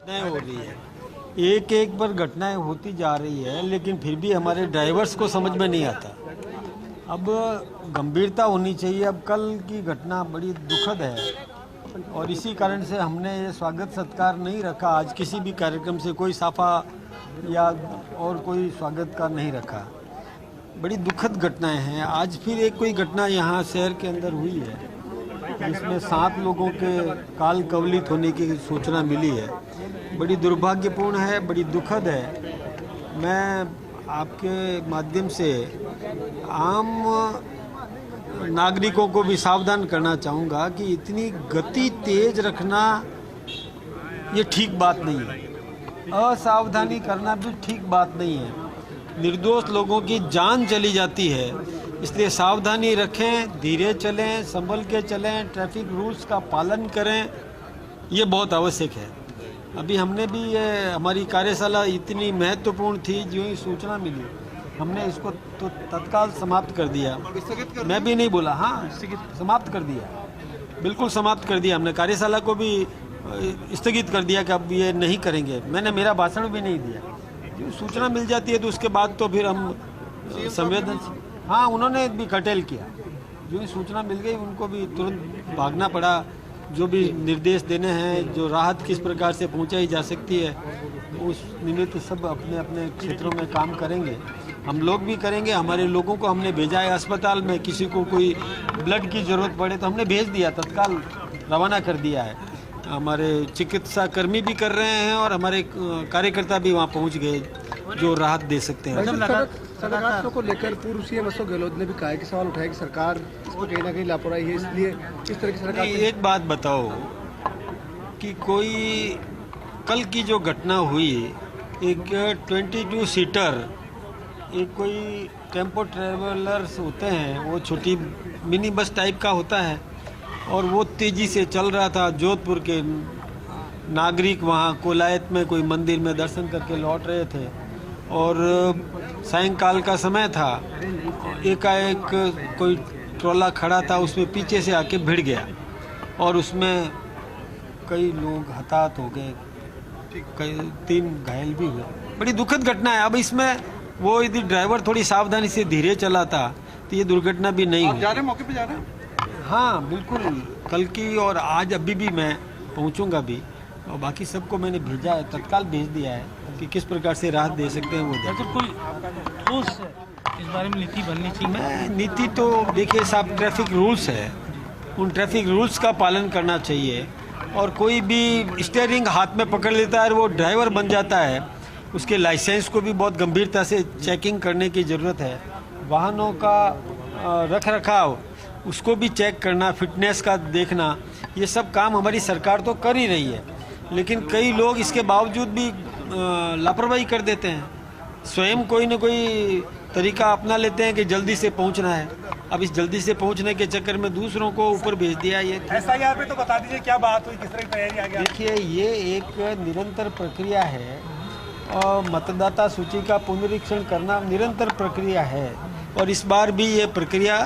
घटनाएं हो रही है, एक एक पर घटनाएं होती जा रही है, लेकिन फिर भी हमारे ड्राइवर्स को समझ में नहीं आता। अब गंभीरता होनी चाहिए। अब कल की घटना बड़ी दुखद है और इसी कारण से हमने ये स्वागत सत्कार नहीं रखा। आज किसी भी कार्यक्रम से कोई साफा या और कोई स्वागत का नहीं रखा। बड़ी दुखद घटनाएं हैं। आज फिर एक कोई घटना यहाँ शहर के अंदर हुई है जिसमें 7 लोगों के काल कवलित होने की सूचना मिली है। बड़ी दुर्भाग्यपूर्ण है, बड़ी दुखद है। मैं आपके माध्यम से आम नागरिकों को भी सावधान करना चाहूँगा कि इतनी गति तेज रखना ये ठीक बात नहीं है। असावधानी करना भी ठीक बात नहीं है। निर्दोष लोगों की जान चली जाती है, इसलिए सावधानी रखें, धीरे चलें, संभल के चलें, ट्रैफिक रूल्स का पालन करें, ये बहुत आवश्यक है। अभी हमने भी ये हमारी कार्यशाला इतनी महत्वपूर्ण थी, जो ही सूचना मिली हमने इसको तो तत्काल समाप्त कर दिया। मैं भी नहीं बोला, हाँ समाप्त कर दिया, बिल्कुल समाप्त कर दिया। हमने कार्यशाला को भी स्थगित कर दिया कि अब ये नहीं करेंगे। मैंने मेरा भाषण भी नहीं दिया। जो सूचना मिल जाती है तो उसके बाद तो फिर हम संवेदनशील, हाँ उन्होंने भी कर्टेल किया। जो ही सूचना मिल गई उनको भी तुरंत भागना पड़ा। जो भी निर्देश देने हैं, जो राहत किस प्रकार से पहुंचाई जा सकती है, उस निमित्त सब अपने अपने क्षेत्रों में काम करेंगे। हम लोग भी करेंगे। हमारे लोगों को हमने भेजा है अस्पताल में, किसी को कोई ब्लड की ज़रूरत पड़े तो हमने भेज दिया, तत्काल रवाना कर दिया है। हमारे चिकित्सा कर्मी भी कर रहे हैं और हमारे कार्यकर्ता भी वहाँ पहुँच गए जो राहत दे सकते हैं। सड़क हादसों को लेकर पूर्व सीएम अशोक गहलोत ने भी कहा है कि सवाल उठाया कि सरकार इसमें कहीं ना कहीं लापरवाही है, इसलिए इस तरह की सरकार। एक बात बताओ कि कोई कल की जो घटना हुई, एक 22 सीटर, एक कोई टेम्पो ट्रेवलर्स होते हैं, वो छोटी मिनी बस टाइप का होता है, और वो तेज़ी से चल रहा था। जोधपुर के नागरिक वहाँ कोलायत में कोई मंदिर में दर्शन करके लौट रहे थे और सायंकाल का समय था। एकाएक कोई ट्रोला खड़ा था, उसमें पीछे से आके भिड़ गया और उसमें कई लोग हताहत हो गए, कई 3 घायल भी हुए। बड़ी दुखद घटना है। अब इसमें वो यदि ड्राइवर थोड़ी सावधानी से धीरे चलाता तो ये दुर्घटना भी नहीं हुई। जा रहे मौके पे जा रहे हैं? हाँ बिल्कुल, कल की और आज अभी भी मैं पहुंचूंगा भी, और बाकी सबको मैंने भेजा है, तत्काल भेज दिया है कि किस प्रकार से राहत दे सकते हैं वो दे। तो कोई ठोस इस बारे में नीति बननी चाहिए। मैं नीति तो देखिए साहब, ट्रैफिक रूल्स है, उन ट्रैफिक रूल्स का पालन करना चाहिए। और कोई भी स्टीयरिंग हाथ में पकड़ लेता है और वो ड्राइवर बन जाता है, उसके लाइसेंस को भी बहुत गंभीरता से चेकिंग करने की ज़रूरत है। वाहनों का रख रखाव उसको भी चेक करना, फिटनेस का देखना, ये सब काम हमारी सरकार तो कर ही रही है। लेकिन कई लोग इसके बावजूद भी लापरवाही कर देते हैं, स्वयं कोई न कोई तरीका अपना लेते हैं कि जल्दी से पहुंचना है। अब इस जल्दी से पहुंचने के चक्कर में दूसरों को ऊपर भेज दिया। ये एसआईआर पे तो बता दीजिए क्या बात हुई, किस तरह की तैयारी आगे? देखिए, ये एक निरंतर प्रक्रिया है और मतदाता सूची का पुनरीक्षण करना निरंतर प्रक्रिया है, और इस बार भी ये प्रक्रिया